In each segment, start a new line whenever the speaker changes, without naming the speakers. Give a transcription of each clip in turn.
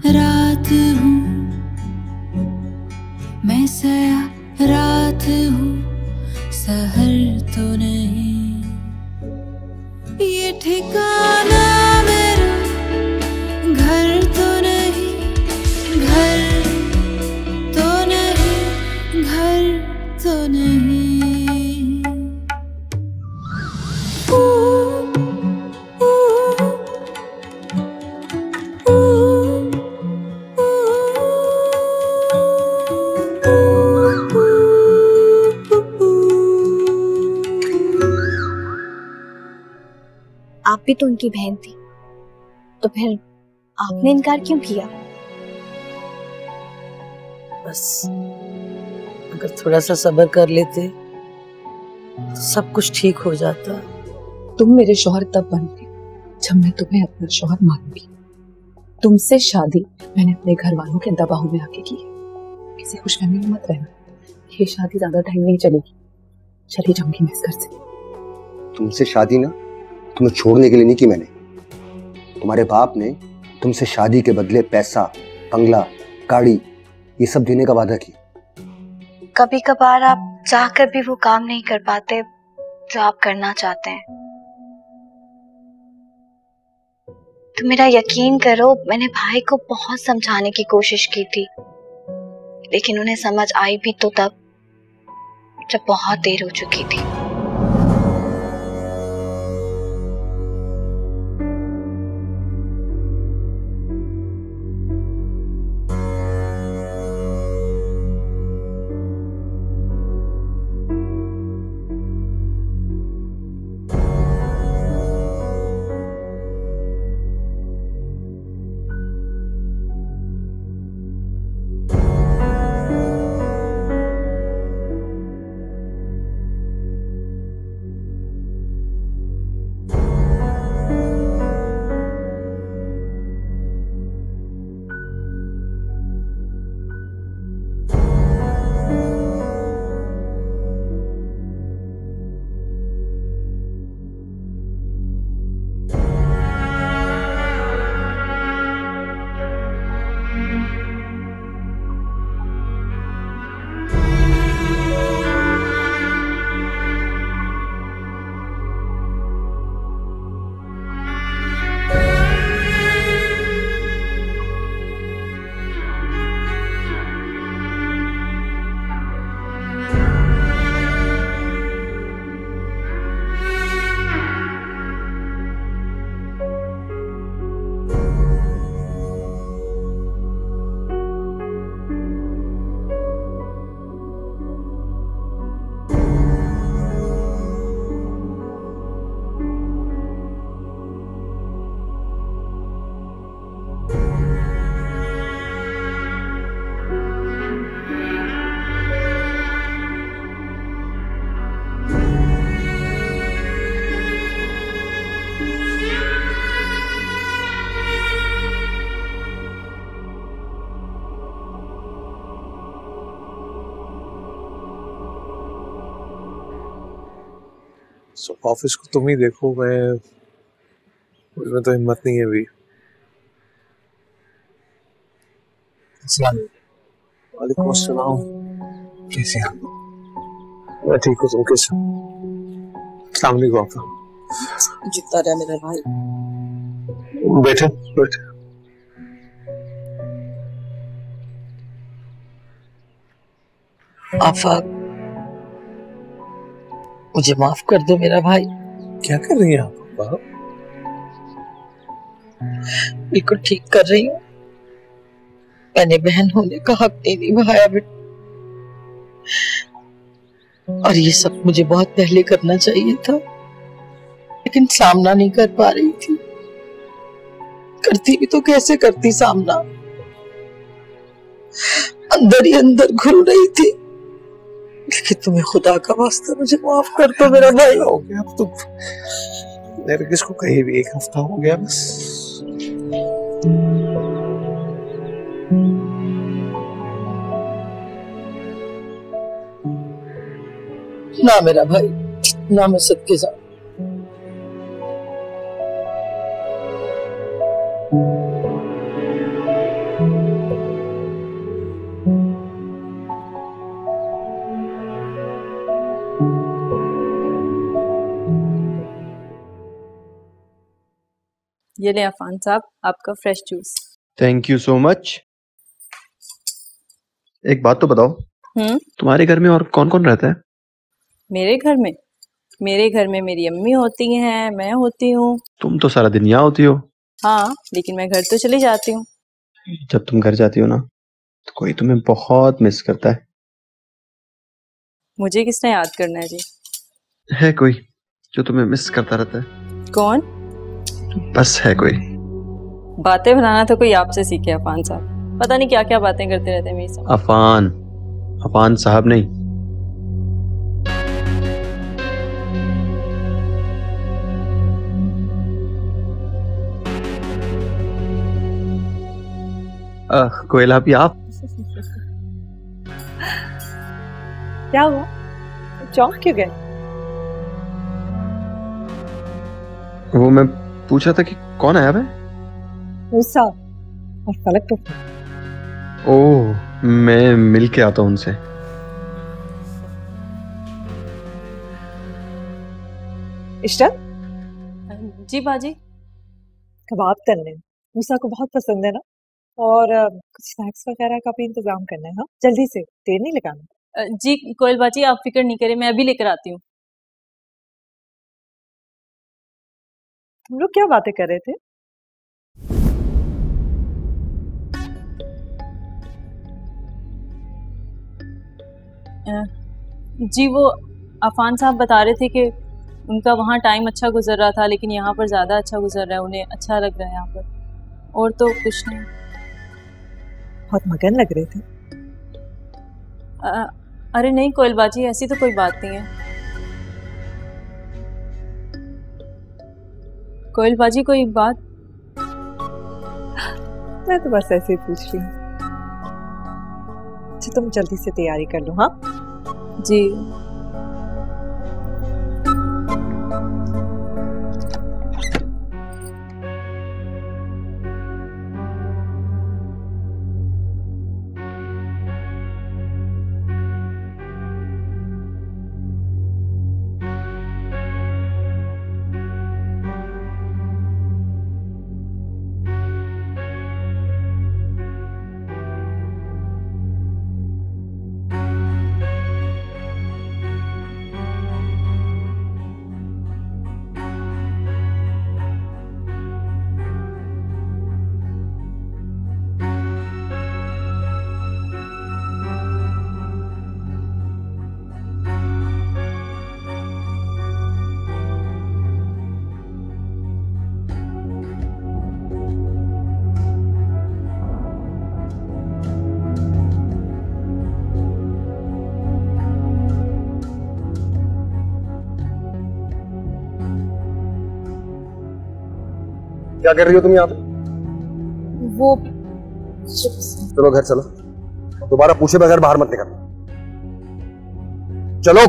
रात हूँ, मैं सया रात हूँ, सहर तो नहीं। ये ठिकाना मेरा घर तो नहीं, घर तो नहीं, घर तो नहीं।
आप भी तो उनकी बहन थी, तो फिर आपने इनकार क्यों किया?
बस अगर थोड़ा सा सब्र कर लेते तो सब कुछ ठीक हो जाता।
तुम मेरे शौहर तब बनते जब मैं तुम्हें अपना शौहर मानूंगी। तुमसे शादी मैंने अपने घर वालों के दबाव में आके की है। किसी खुशफहमी में मत रहना, ये शादी ज्यादा टाइम नहीं चलेगी। चली जाऊंगी मैं इस घर से।
तुमसे शादी ना तुम्हें छोड़ने के लिए नहीं की मैंने। तुम्हारे बाप ने तुमसे शादी के बदले पैसा, बंगला, गाड़ी ये सब देने का वादा किया।
कभी कभार आप चाहकर भी वो काम नहीं कर पाते जो आप करना चाहते हैं। तो मेरा यकीन करो, मैंने भाई को बहुत समझाने की कोशिश की थी, लेकिन उन्हें समझ आई भी तो तब जब बहुत देर हो चुकी थी।
ऑफिस को तुम ही देखो, मैं मुझमें तो हिम्मत नहीं है अभी। वालेकुम अस्सलाम। कैसे हैं? मैं ठीक हूँ, तुम कैसे? अस्सलाम वालेकुम।
जितना रहा मेरा भाई।
बैठे बैठे।
आफाक, मुझे माफ कर दो मेरा भाई।
क्या कर रही हैं आप?
बिल्कुल ठीक कर रही हूँ। मैंने बहन होने का हक नहीं निभाया बेटा, और ये सब मुझे बहुत पहले करना चाहिए था, लेकिन सामना नहीं कर पा रही थी। करती भी तो कैसे करती सामना, अंदर ही अंदर घुल रही थी। लेकिन तुम्हें खुदा का वास्ता मुझे माफ कर दो मेरा भाई।
हो गया अब तो, नरगिस को कहीं भी 1 हफ्ता हो गया बस।
ना मेरा भाई, ना मैं सदके जाऊं।
ये ले अफान साहब, आपका fresh juice.
Thank you so much. एक बात तो बताओ, तुम्हारे घर में और कौन कौन रहता है?
मेरे घर में मेरी अम्मी होती हैं, मैं होती हूँ।
तुम तो सारा दिन यहाँ होती हो।
हाँ, लेकिन मैं घर तो चली जाती हूँ।
जब तुम घर जाती हो ना, तो कोई तुम्हें बहुत मिस करता है।
मुझे किसने याद करना है जी?
है कोई जो तुम्हें मिस करता रहता है।
कौन?
बस है कोई।
बातें बनाना तो कोई आपसे सीखे अफान साहब, पता नहीं क्या क्या बातें करते रहते हैं मेरे साथ।
अफान साहब नहीं। कोयल भाभी आप।
क्या हुआ, चौंक क्यों गए?
वो मैं पूछ रहा था कि कौन आया है?
मूसा और फलक तो।
ओह, मैं मिल के आता हूँ उनसे।
इश्रत,
जी बाजी।
कबाब तलने मूसा को बहुत पसंद है ना, और कुछ स्नैक्स वगैरह का भी इंतजाम करना है। हाँ, जल्दी से, देर नहीं लगाना।
जी कोयल बाजी, आप फिक्र नहीं करें, मैं अभी लेकर आती हूँ।
तुम लोग क्या बातें कर रहे थे?
जी वो अफान साहब बता रहे थे कि उनका वहाँ टाइम अच्छा गुजर रहा था, लेकिन यहाँ पर ज़्यादा अच्छा गुजर रहा है, उन्हें अच्छा लग रहा है यहाँ पर, और तो कुछ नहीं।
बहुत मगन लग रहे थे।
अरे नहीं कोयल बाजी, ऐसी तो कोई बात नहीं है। कोयल बाजी कोई बात?
मैं तो बस ऐसे ही पूछ रही हूँ। अच्छा, तुम जल्दी से तैयारी कर लो। हाँ
जी।
क्या कर रही हो तुम यहाँ पे?
वो
चलो घर चलो, दोबारा पूछे बगैर बाहर मत निकलना। चलो।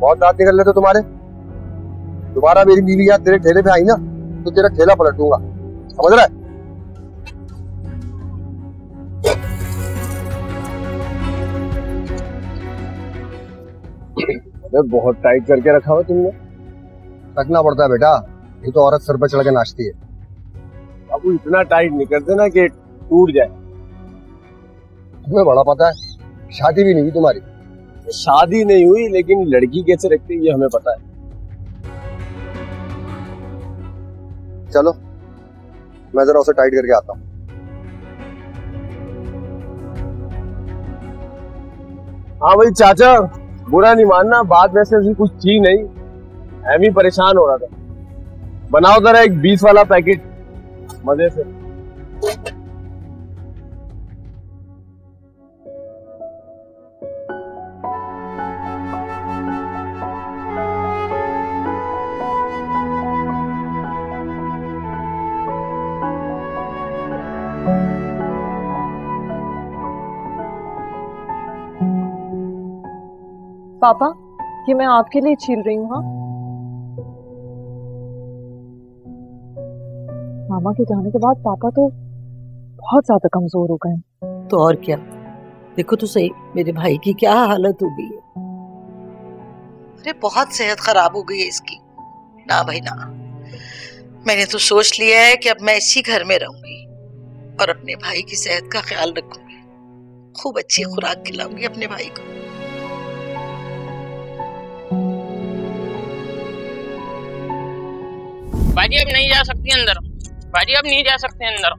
बहुत दांत निकल रहे थे तुम्हारे। दोबारा मेरी बीवी यहाँ तेरे ठेले पे आई ना, तो तेरा ठेला पलट दूंगा, समझ रहा है? बहुत टाइट करके रखा हुआ तुमने। रखना पड़ता है बेटा, ये तो औरत सर पर चढ़ के नाचती है।
अब इतना टाइट नहीं करते ना कि टूट जाए।
तुम्हें बड़ा पता है, शादी भी नहीं हुई तुम्हारी।
शादी नहीं हुई, लेकिन लड़की कैसे रखती है ये हमें पता है।
चलो, मैं जरा उसे टाइट करके आता हूँ।
हाँ भाई चाचा, बुरा नहीं मानना, बात वैसे ऐसी कुछ थी नहीं, एम ही परेशान हो रहा था। बनाओ जरा एक 20 वाला पैकेट मजे से।
पापा, ये मैं आपके लिए छील रही हूँ। हाँ, मामा के जाने के बाद पापा तो बहुत ज्यादा कमजोर हो गए।
तो और क्या, देखो तो सही मेरे भाई की क्या हालत हो गई है। अरे बहुत सेहत खराब हो गई है इसकी। ना भाई ना, मैंने तो सोच लिया है कि अब मैं इसी घर में रहूंगी और अपने भाई की सेहत का ख्याल रखूंगी। खूब अच्छी खुराक खिलाऊंगी अपने भाई को।
बाजी अब नहीं जा सकती अंदर, बाजी अब नहीं जा सकते अंदर।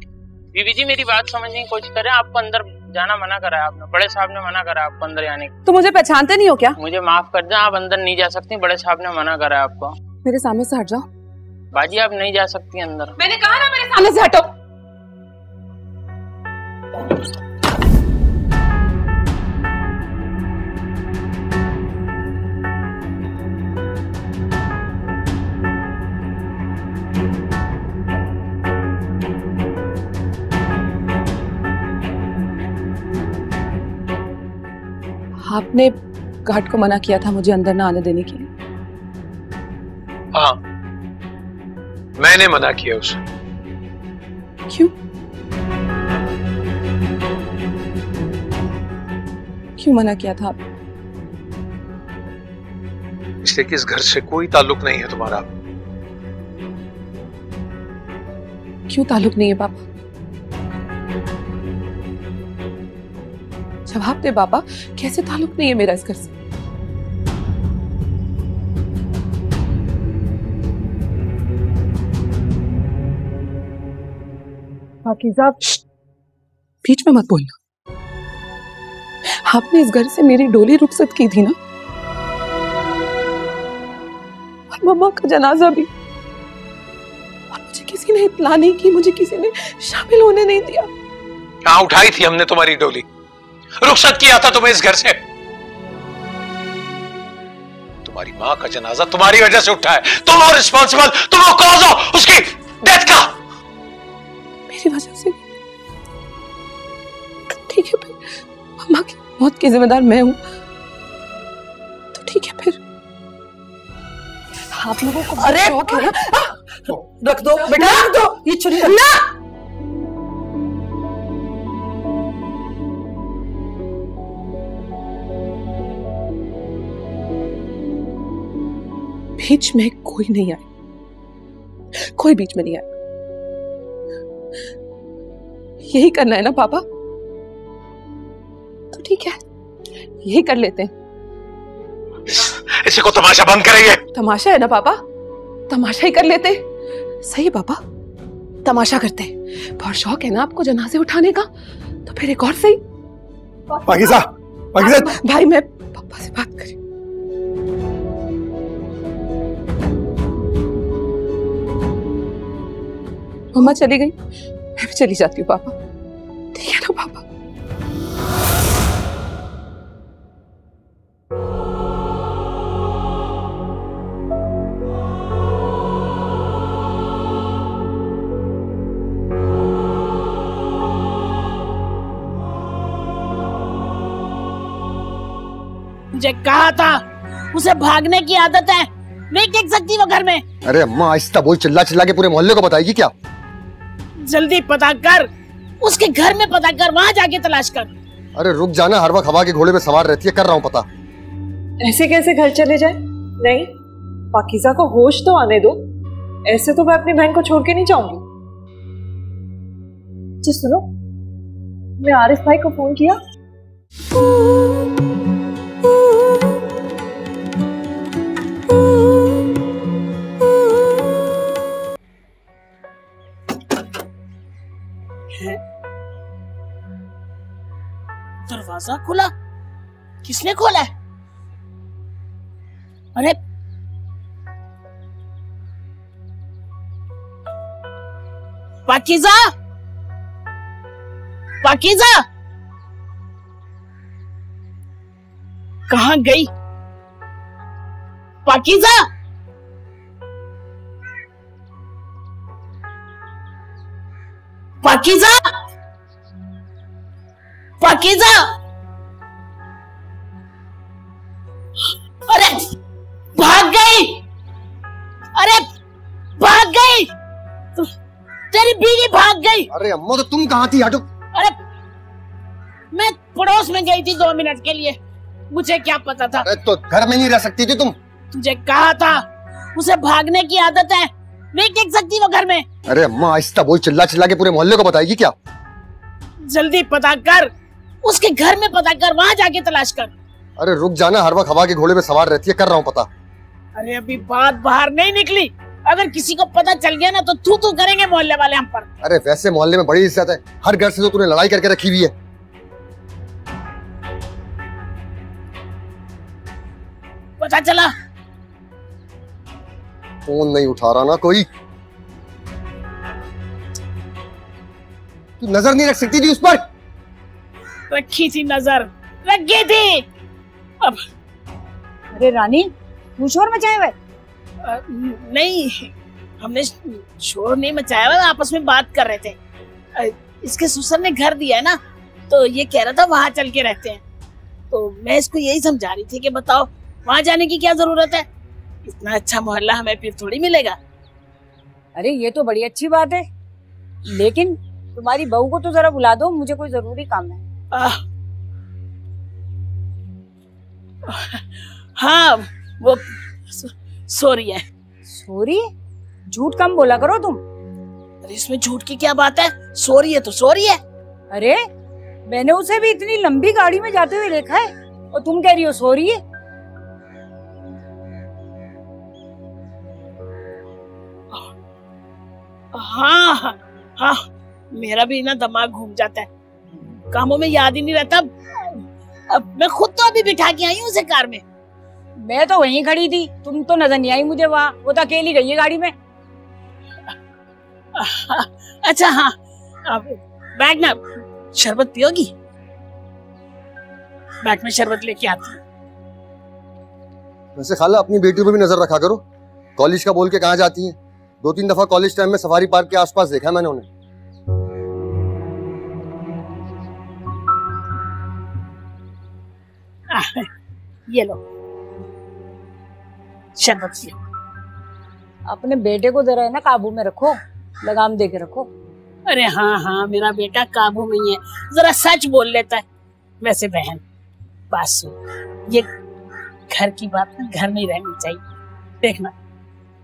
बीबी जी मेरी बात समझने की कोशिश करें, आपको अंदर जाना मना करा है आपने, बड़े साहब ने मना करा है आपको अंदर जाने की।
तो मुझे पहचानते नहीं हो क्या?
मुझे माफ कर दें, आप अंदर नहीं जा सकती, बड़े साहब ने मना करा है आपको।
मेरे सामने से हट जाओ।
बाजी आप नहीं जा सकती अंदर।
मैंने कहा ना मेरे सामने से हटो। आपने गार्ड को मना किया था मुझे अंदर ना आने देने के लिए।
हाँ, मैंने मना किया उसे।
क्यों? क्यों मना किया था आप?
इसलिए कि इस घर से कोई ताल्लुक नहीं है तुम्हारा।
क्यों ताल्लुक नहीं है पापा? जवाब दे पापा, कैसे ताल्लुक नहीं है मेरा इस घर से? पाकीज़ा, बीच में मत बोलना। आपने इस घर से मेरी डोली रुखसत की थी ना, और मम्मा का जनाजा भी, और मुझे किसी ने इत्तला नहीं की, मुझे किसी ने शामिल होने नहीं दिया।
कहाँ उठाई थी हमने तुम्हारी डोली? रुखसत किया था तुम्हें इस घर से। तुम्हारी माँ का जनाजा तुम्हारी वजह से उठा है। तुम हो रिस्पॉन्सिबल, तुम हो कॉज हो उसकी डेथ का।
मेरी वजह से? ठीक है फिर, मम्मा की मौत की जिम्मेदार मैं हूं, तो ठीक है फिर। आप लोगों को
अरे
शौक है ना?
रख दो बेटा, रख दो ये छुरी ना।
बीच में कोई नहीं आया, कोई बीच में नहीं आया। यही करना है ना पापा? तो ठीक है, यही कर लेते हैं।
इसी को तमाशा बंद करेंगे।
तमाशा है ना पापा, तमाशा ही कर लेते। सही है पापा, तमाशा करते हैं। बहुत शौक है ना आपको जनाजे उठाने का, तो फिर एक और सही।
पाकीज़ा, पाकीज़ा।
भाई मैं पापा से बात करी। मम्मा चली गई, मैं भी चली जाती हूँ पापा, ठीक है ना पापा?
मुझे कहा था उसे भागने की आदत है, नहीं टिक सकती वो घर में।
अरे अम्मा आहिस्ता बोल, चिल्ला चिल्ला के पूरे मोहल्ले को बताएगी क्या?
जल्दी पता कर, उसके घर में पता कर, वहां जाके तलाश कर।
अरे रुक जाना, हर वक्त हवा के घोड़े पे सवार रहती है। कर रहा हूँ पता।
ऐसे कैसे घर चले जाए? नहीं, पाकीज़ा को होश तो आने दो। ऐसे तो मैं अपनी बहन को छोड़ के नहीं जाऊंगी। जी सुनो, मैं आरिफ भाई को फोन किया।
दरवाजा खुला? किसने खोला है? अरे पाकीज़ा, पाकीज़ा कहाँ गई? पाकीज़ा, पाकीज़ा, पाकीज़ा। अरे भाग गई, अरे भाग गई, तेरी बीवी भाग गई।
अरे अम्मा तो तुम कहाँ थी? हटो।
अरे मैं पड़ोस में गई थी 2 मिनट के लिए, मुझे क्या पता था।
तो घर में नहीं रह सकती थी तुम?
तुझे कहा था, उसे भागने की आदत है, नहीं टिक सकती वो घर में।
अरे अम्मा आहिस्ता बोल, चिल्ला चिल्ला के पूरे मोहल्ले को बताएगी क्या?
जल्दी पता कर, उसके घर में पता कर, वहाँ जाके तलाश कर।
अरे रुक जाना, हर वक्त हवा के घोड़े पे सवार रहती है, कर रहा हूँ पता।
अरे अभी बात बाहर नहीं निकली, अगर किसी को पता चल गया ना तो तू करेंगे मोहल्ले वाले हम पर।
अरे वैसे मोहल्ले में बड़ी इज्जत है, हर घर से तो तूने लड़ाई करके रखी हुई है।
पता चला?
फोन नहीं उठा रहा ना कोई? तू नजर नहीं रख सकती थी उस पर?
रखी थी नजर, रखी थी। अब
अरे रानी, तू शोर मचाए हुए?
नहीं, हमने शोर नहीं मचाया हुआ, आपस में बात कर रहे थे। इसके ससुर ने घर दिया है ना, तो ये कह रहा था वहां चल के रहते हैं, तो मैं इसको यही समझा रही थी कि बताओ वहां जाने की क्या जरूरत है, इतना अच्छा मोहल्ला हमें फिर थोड़ी मिलेगा।
अरे ये तो बड़ी अच्छी बात है, लेकिन तुम्हारी बहू को तो जरा बुला दो, मुझे कोई जरूरी काम है।
हाँ वो सॉरी है।
सॉरी? झूठ कम बोला करो तुम।
अरे इसमें झूठ की क्या बात है, सॉरी है तो सॉरी है।
अरे मैंने उसे भी इतनी लंबी गाड़ी में जाते हुए देखा है और तुम कह रही हो सॉरी है।
हाँ हाँ, मेरा भी ना दिमाग घूम जाता है, कामों में याद ही नहीं रहता। अब मैं खुद तो अभी बिठा के आई हूँ उसे कार में।
मैं तो वहीं खड़ी थी, तुम तो नजर नहीं आई मुझे वहाँ, वो तो अकेली गई है गाड़ी में।
अच्छा हाँ, अब बैग ना शरबत पियोगी? बैग में शरबत लेके आती हूँ।
वैसे खाला अपनी बेटियों पे भी नजर रखा करो, कॉलेज का बोल के कहाँ जाती हैं? 2-3 दफा कॉलेज टाइम में सफारी पार्क के आसपास देखा है मैंने उन्हें।
ये लो शरबत पियो।
अपने बेटे को जरा है ना काबू में रखो, लगाम दे के रखो।
अरे हाँ हाँ, मेरा बेटा काबू में ही है, जरा सच बोल लेता है। वैसे बहन बात सुन, ये घर की बात ना घर में ही रहनी चाहिए। देखना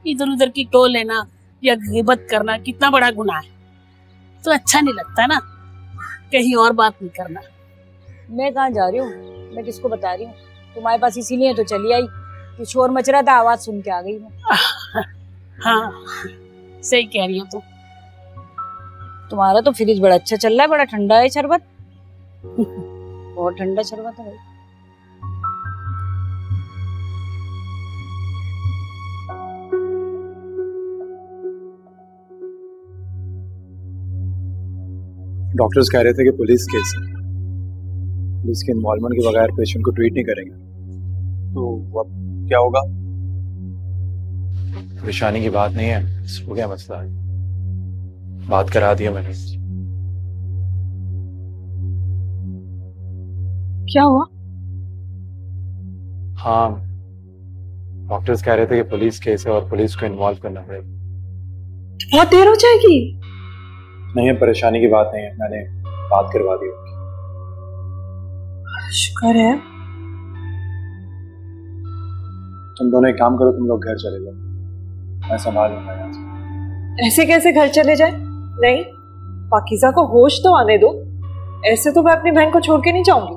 इधर उधर की टोल लेना या गिबत करना कितना बड़ा गुनाह है, तो अच्छा नहीं लगता ना, कहीं और बात नहीं करना।
मैं कहाँ जा रही हूँ, मैं किसको बता रही हूँ? तुम्हारे पास इसीलिए तो चली आई कि शोर मच रहा था, आवाज सुन के आ गई मैं।
हाँ सही कह रही हो तुम।
तुम्हारा तो फ्रिज बड़ा अच्छा चल रहा है, बड़ा ठंडा है शरबत। बहुत ठंडा शरबत है भाई।
डॉक्टर्स कह रहे थे कि पुलिस केस है, पुलिस के इन्वॉल्वमेंट के बगैर पेशेंट को ट्रीट नहीं करेंगे, तो अब क्या होगा? परेशानी की बात नहीं है, हो गया मसला है, बात करा दिया मैंने।
क्या हुआ?
हाँ, डॉक्टर्स कह रहे थे कि पुलिस केस है और पुलिस को इन्वॉल्व करना पड़ेगा।
बहुत देर हो जाएगी।
नहीं, परेशानी की बात नहीं है, मैंने बात करवा दी।
शुक्र है।
तुम दोनों एक काम करो, तुम लोग घर चले जाओ, मैं संभाल लूंगा यहाँ से।
ऐसे कैसे घर चले जाए? नहीं, पाकीज़ा को होश तो आने दो, ऐसे तो मैं अपनी बहन को छोड़ के नहीं जाऊंगी।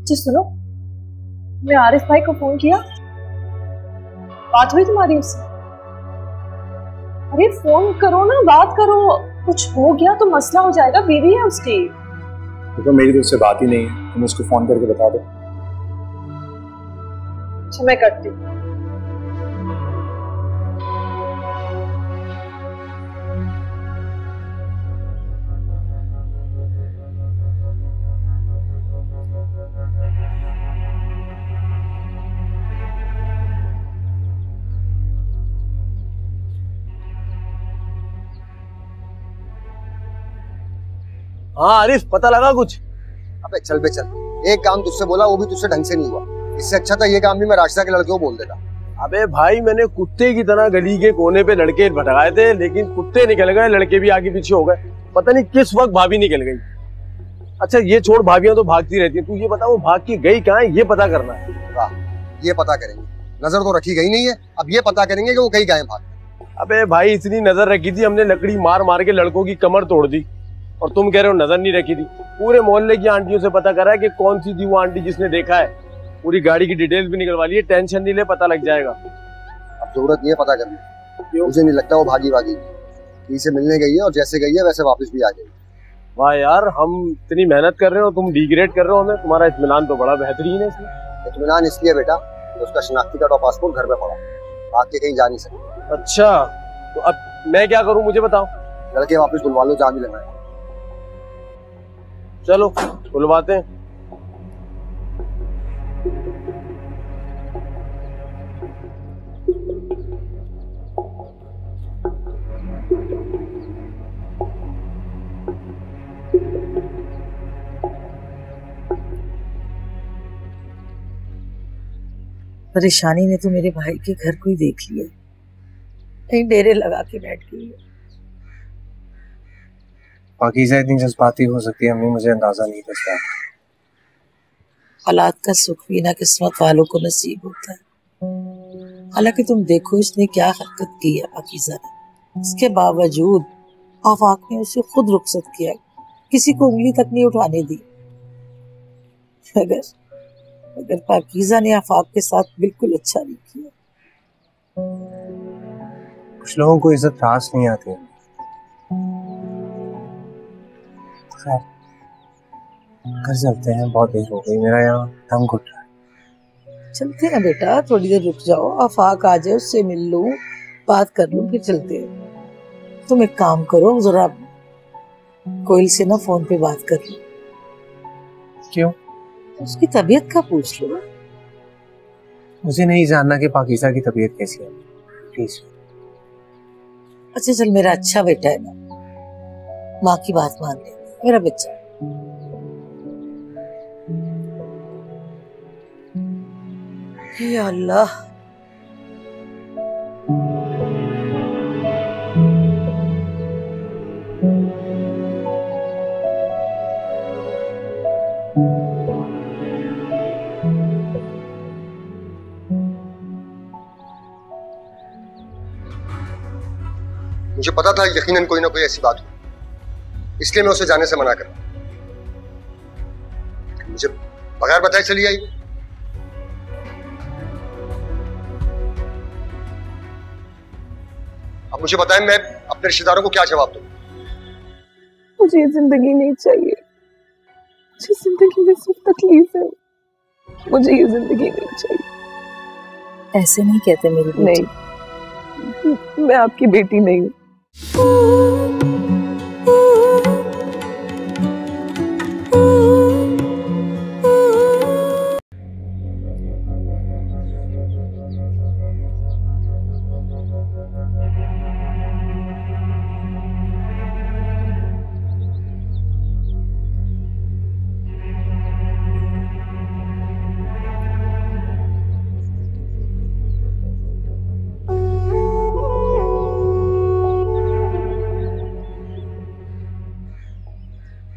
जी सुनो, मैं आरिफ भाई को फोन किया, बात हुई तुम्हारी उससे? अरे फोन करो ना, बात करो, कुछ हो गया तो मसला हो जाएगा, बीवी है उसकी।
तो मेरी तो उससे बात ही नहीं है, तुम उसको फोन करके बता दो।
अच्छा मैं करती हूँ।
हाँ आरिफ, पता लगा कुछ?
अबे चल बे चल, एक काम तुझसे बोला वो भी तुझसे ढंग से नहीं हुआ, इससे अच्छा था ये काम भी मैं रास्ता के लड़के को बोल देता।
अबे भाई, मैंने कुत्ते की तरह गली के कोने पे लड़के भटकाए थे, लेकिन कुत्ते निकल गए, लड़के भी आगे पीछे हो गए, पता नहीं किस वक्त भाभी निकल गई। अच्छा ये छोड़, भाभियां तो भागती रहती है, तू ये बता वो भाग के गई कहाँ है, ये पता करना है।
वाह, ये पता करेंगे, नजर तो रखी गई नहीं है, अब ये पता करेंगे कि वो कहीं गए भाग।
अबे भाई इतनी नजर रखी थी हमने, लकड़ी मार मार के लड़कों की कमर तोड़ दी, और तुम कह रहे हो नजर नहीं रखी थी। पूरे मोहल्ले की आंटियों से पता करा है कि कौन सी थी वो आंटी जिसने देखा है, पूरी गाड़ी की डिटेल्स भी निकलवा ली है, टेंशन नहीं ले, पता लग जाएगा।
अब जरूरत नहीं है पता करने, मुझे नहीं लगता वो भागी से मिलने गई है, और जैसे गई है वैसे वापस भी आ गई।
वाह यार, हम इतनी मेहनत कर रहे हो, तुम डिग्रेड कर रहे हो हमें, तुम्हारा इत्मीनान तो बड़ा बेहतरीन है इसमें।
इत्मीनान इसलिए बेटा तो उसका शनाख्ती कार्ड और पासपोर्ट घर पे पड़ा, भाग के कहीं जा नहीं सकते।
अच्छा, तो अब मैं क्या करूं मुझे बताओ।
लड़के वापस बुलवा लो, जहाँ भी लगाए।
चलो बुलवाते हैं।
परेशानी ने तो मेरे भाई के घर को ही देख लिया, कहीं डेरे लगा के बैठ गई है।
पाकीज़ा इतनी जज्बाती हो सकती है अम्मी, मुझे अंदाजा नहीं था इसका।
औलाद का सुख भी ना किस्मत वालों को नसीब होता है। हालांकि तुम देखो इसने क्या हरकत की है पाकीज़ा ने, इसके बावजूद आफाक ने उसे खुद रुखसत किया, किसी को उंगली तक नहीं उठाने दी। अगर पाकीज़ा ने आफाक के साथ बिल्कुल अच्छा नहीं किया।
कुछ लोगों को इज्जत रास नहीं आती। खैर घर चलते हैं, बहुत देर हो गई, मेरा यहाँ दम घुट रहा है।
चलते हैं बेटा, थोड़ी देर रुक जाओ, आफाक आ जाए, उससे मिल लूं, बात कर लूं, फिर चलते हैं। तुम एक काम करो, जरा कोयल से ना फोन पे बात कर लो।
क्यों?
उसकी तबीयत का पूछ लो।
मुझे नहीं जानना कि पाकीज़ा की तबीयत कैसी है, प्लीज।
अच्छा चल, मेरा अच्छा बेटा है ना, माँ की बात मान ले मेरा बच्चा। या अल्लाह,
मुझे पता था यकीनन कोई ना कोई ऐसी बात हो, इसलिए मैं उसे जाने से मना कर। मुझे बगैर बताए चली आई। अब मुझे बताएं मैं अपने रिश्तेदारों को क्या जवाब दूं?
मुझे ये जिंदगी नहीं चाहिए, मुझे जिंदगी में सिर्फ तकलीफ है, मुझे ये जिंदगी नहीं चाहिए।
ऐसे नहीं कहते मेरी बेटी।
नहीं, मैं आपकी बेटी नहीं हूँ।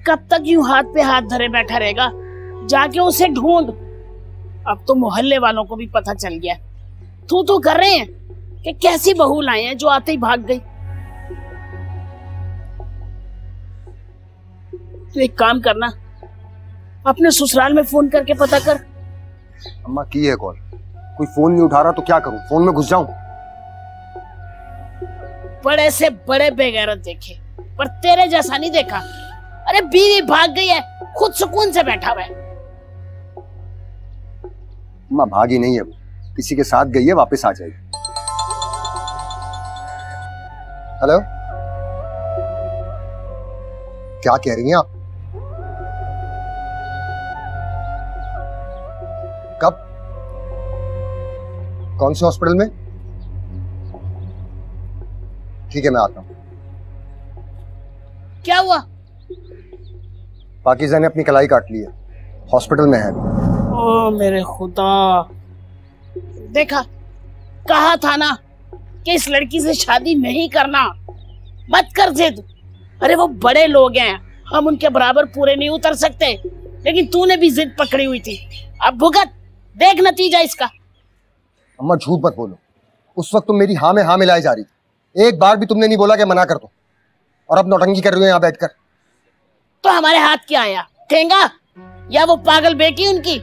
कब तक यूं हाथ पे हाथ धरे बैठा रहेगा? जाके उसे ढूंढ। अब तो मोहल्ले वालों को भी पता चल गया, तू कर रहे हैं कि कैसी बहू लाए हैं जो आते ही भाग गई। तो एक काम करना, अपने ससुराल में फोन करके पता कर।
अम्मा की है कॉल, कोई फोन नहीं उठा रहा तो क्या करूं? फोन में घुस जाऊं?
बड़े से बड़े बेगैरत देखे पर तेरे जैसा नहीं देखा। अरे बीवी भाग गई है, खुद सुकून से बैठा हुआ है।
अम्मा भागी नहीं है, वो किसी के साथ गई है, वापस आ जाएगी। हेलो, क्या कह रही हैं आप? कब? कौन से हॉस्पिटल में? ठीक है मैं आता हूं।
क्या हुआ?
पाकीज़ा ने अपनी कलाई काट ली है, हॉस्पिटल में है।
ओ मेरे खुदा, देखा, कहा था ना कि इस लड़की से शादी नहीं करना, मत कर जिद। अरे वो बड़े लोग हैं, हम उनके बराबर पूरे नहीं उतर सकते, लेकिन तूने भी जिद पकड़ी हुई थी। अब भुगत, देख नतीजा इसका।
अम्मा झूठ मत बोलो, उस वक्त तुम मेरी हाँ में हाँ मिलाई जा रही थी, एक बार भी तुमने नहीं बोला कि मना कर दो, और अब नौटंकी कर रही हो यहाँ बैठकर।
तो हमारे हाथ क्या आया, ठेंगा या वो पागल बेटी उनकी?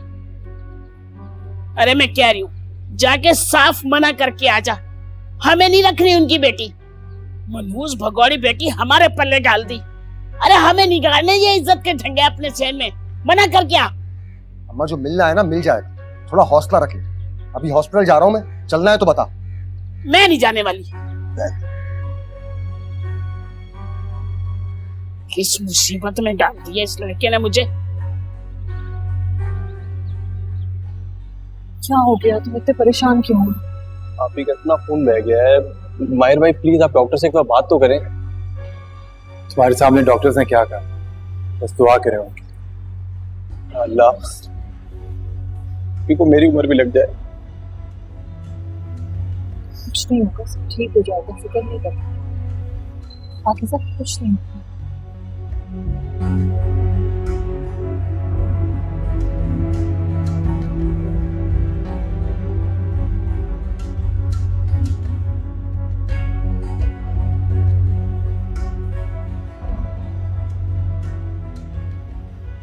अरे मैं कह रही हूँ जाके साफ मना करके आजा, हमें नहीं रखनी उनकी बेटी। मनहूस भगौड़ी बेटी हमारे पल्ले डाल दी। अरे हमें निकालने ये इज्जत के ठंगे अपने सहन में, मना कर क्या?
अम्मा जो मिलना है ना मिल जाएगा, थोड़ा हौसला रखे। अभी हॉस्पिटल जा रहा हूँ मैं, चलना है तो बता।
मैं नहीं जाने वाली। किस मुसीबत में डाल दिया इस लड़के ने मुझे।
क्या हो गया, तुम इतने परेशान क्यों हो?
आप ही का इतना खून बह गया है। माहिर भाई प्लीज आप डॉक्टर से एक बार बात तो करें। तुम्हारे सामने डॉक्टर्स ने क्या कहा, बस दुआ करें उनकी। अल्लाह को मेरी उम्र भी लग जाए।
कुछ नहीं होगा, सब ठीक हो जाएगा, फिक्र नहीं कर। बाकी सब कुछ नहीं होगा।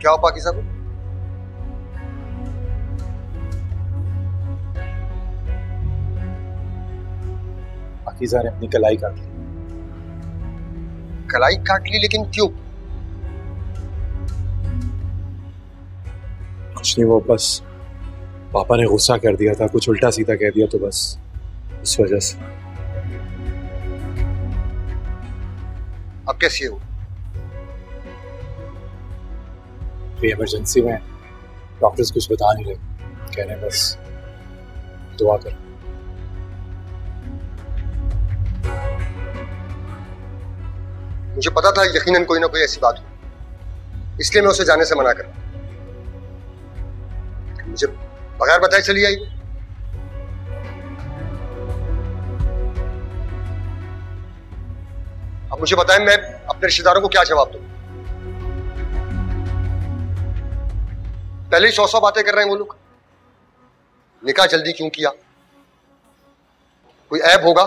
क्या हो पाकिज़ा को?
पाकिज़ा ने अपनी कलाई काट ली।
कलाई काट ली, लेकिन क्यों?
कुछ नहीं, वो बस पापा ने गुस्सा कर दिया था, कुछ उल्टा सीधा कह दिया, तो बस उस वजह से।
अब कैसी है वो?
इमरजेंसी में डॉक्टर्स कुछ बता नहीं रहे, कह रहे हैं बस दुआ कर।
मुझे पता था यकीनन कोई ना कोई ऐसी बात हो, इसलिए मैं उसे जाने से मना कर। मुझे बगैर बताए चली आई। अब मुझे बताएं मैं अपने रिश्तेदारों को क्या जवाब दूं? पहले ही 100 बातें कर रहे हैं वो लोग। निकाह जल्दी क्यों किया? कोई ऐब होगा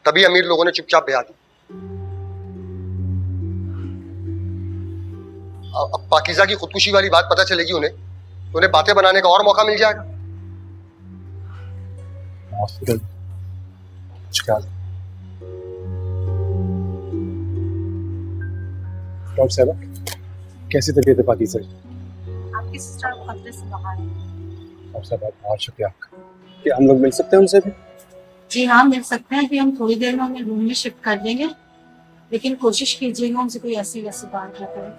तभी अमीर लोगों ने चुपचाप ब्याह दी। अब पाकिज़ा की खुदकुशी वाली बात पता चलेगी उन्हें, तो उन्हें बातें बनाने का और मौका मिल जाएगा।
हॉस्पिटल डॉक्टर साहब कैसी तबीयत है पाकिज़ा?
आपकी सिस्टर खतरे से बाहर है।
डॉक्टर साहब बहुत शुक्रिया आपका। क्या हम लोग मिल सकते हैं उनसे भी?
जी हाँ मिल सकते हैं, कि हम थोड़ी देर में उन्हें रूम में शिफ्ट कर देंगे, लेकिन कोशिश कीजिएगा उनसे कोई ऐसी वैसी बात न करें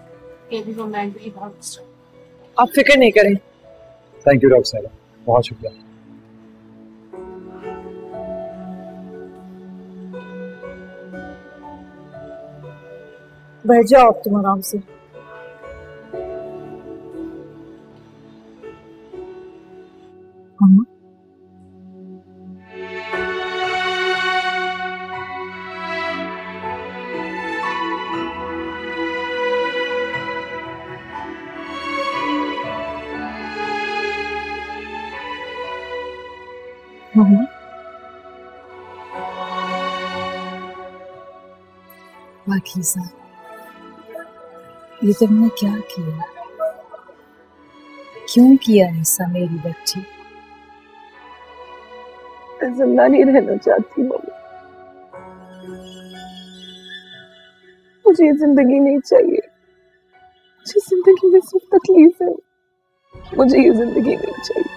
कि अभी वो मेंटली बहुत डिस्टर्ब।
आप फिक्र नहीं करें।
थैंक यू डॉक्टर साहब, बहुत शुक्रिया।
बैठ जाओ अब तुम आराम से। पाकिज़ा, ये तुमने क्या किया? क्यों किया ऐसा मेरी बच्ची?
मैं जिंदा नहीं रहना चाहती मम्मी, मुझे जिंदगी नहीं चाहिए। मुझे जिंदगी में सिर्फ तकलीफ है, मुझे ये जिंदगी नहीं चाहिए।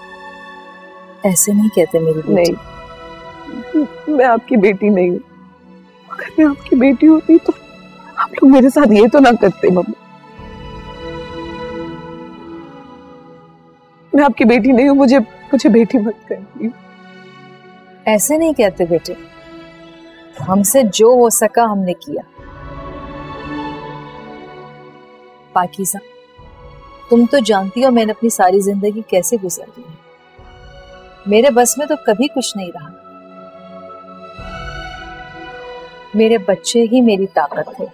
ऐसे नहीं कहते मेरी बेटी।
नहीं, मैं आपकी बेटी नहीं हूँ। अगर मैं आपकी बेटी होती तो आप लोग मेरे साथ ये तो ना करते मम्मी। मैं आपकी बेटी नहीं हूँ, मुझे बेटी मत करनी।
ऐसे नहीं कहते बेटे, हमसे जो हो सका हमने किया। पाकिज़ा, तुम तो जानती हो मैंने अपनी सारी जिंदगी कैसे गुजारी है। मेरे बस में तो कभी कुछ नहीं रहा। मेरे बच्चे ही मेरी ताकत है।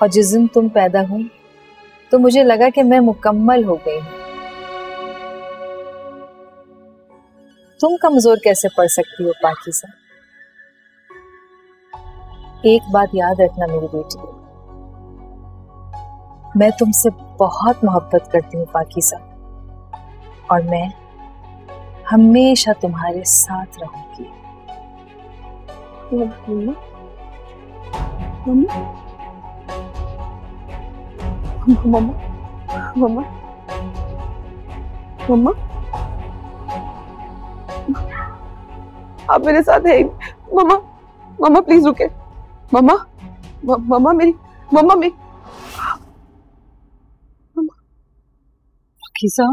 और जिस दिन तुम पैदा हुई तो मुझे लगा कि मैं मुकम्मल हो गई हूँ। तुम कमजोर कैसे पड़ सकती हो पाकीज़ा? एक बात याद रखना मेरी बेटी, मैं तुमसे बहुत मोहब्बत करती हूँ पाकीज़ा, और मैं हमेशा तुम्हारे साथ रहूंगी।
मम्मा, मम्मा, मम्मा, मम्मा, मम्मा, आप मेरे साथ है। मम्मा, मम्मा प्लीज रुके। मम्मा, मम्मा मेरी, मम्मा मेरी।
पाकीज़ा,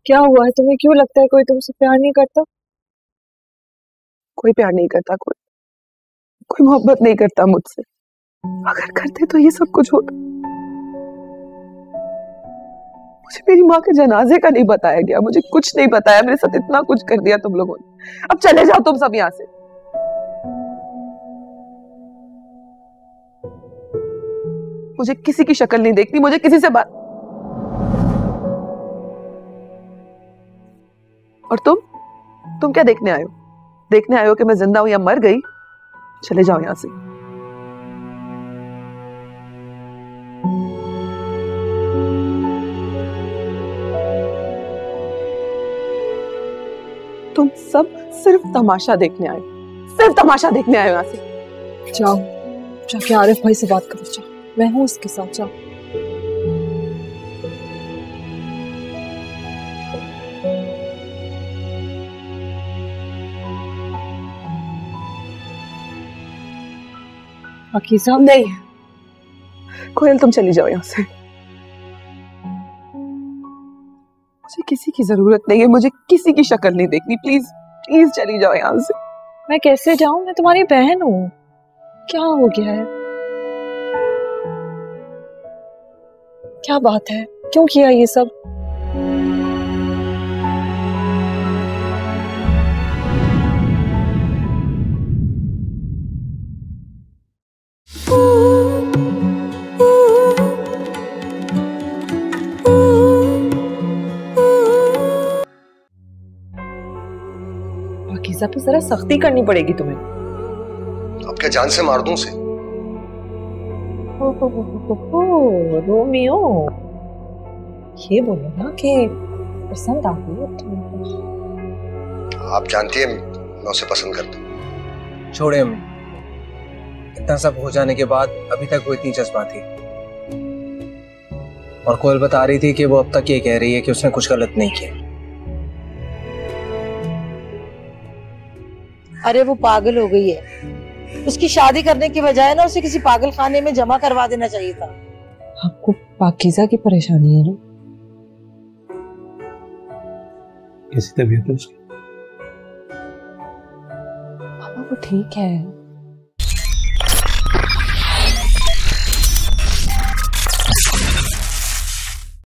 क्या हुआ है तुम्हें? क्यों लगता है कोई तुमसे प्यार नहीं करता?
कोई प्यार नहीं करता, कोई मोहब्बत नहीं करता मुझसे। अगर करते तो ये सब कुछ होता। मुझे मेरी माँ के जनाजे का नहीं बताया गया, मुझे कुछ नहीं बताया। मेरे साथ इतना कुछ कर दिया तुम लोगों ने। अब चले जाओ तुम सब यहाँ से। मुझे किसी की शक्ल नहीं देखनी, मुझे किसी से बात। और तुम क्या देखने आए हो? देखने आए हो कि मैं जिंदा हूं या मर गई? चले जाओ यहां से। तुम सब सिर्फ तमाशा देखने आए, सिर्फ तमाशा देखने आए हो यहाँ से।
जाओ, जाके आरिफ भाई से बात करो। जाओ, मैं हूँ उसके साथ। जाओ। पाकीज़ा,
नहीं कोयल, तुम चली जाओ यहाँ से। मुझे किसी की जरूरत नहीं है, मुझे किसी की शक्ल नहीं देखनी। प्लीज प्लीज चली जाओ यहाँ से।
मैं कैसे जाऊं? मैं तुम्हारी बहन हूँ। क्या हो गया है? क्या बात है? क्यों किया ये सब? पाकीज़ा पे जरा सख्ती करनी पड़ेगी तुम्हें।
अब क्या जान से मार दूं उसे?
रोमियो, ये बोलो ना कि पसंद आ गई है तुम्हें।
आप जानती है मैं उसे पसंद करता हूँ।
छोड़े अम्मी, इतना सब हो जाने के बाद अभी तक वो इतनी जज्बा थी। और कोयल बता रही थी कि वो अब तक ये कह रही है कि उसने कुछ गलत नहीं किया।
अरे वो पागल हो गई है। उसकी शादी करने की बजाय ना उसे किसी पागल खाने में जमा करवा देना चाहिए था।
आपको पाकीज़ा की परेशानी है ना?
कैसी तबीयत है उसकी?
पापा वो ठीक है।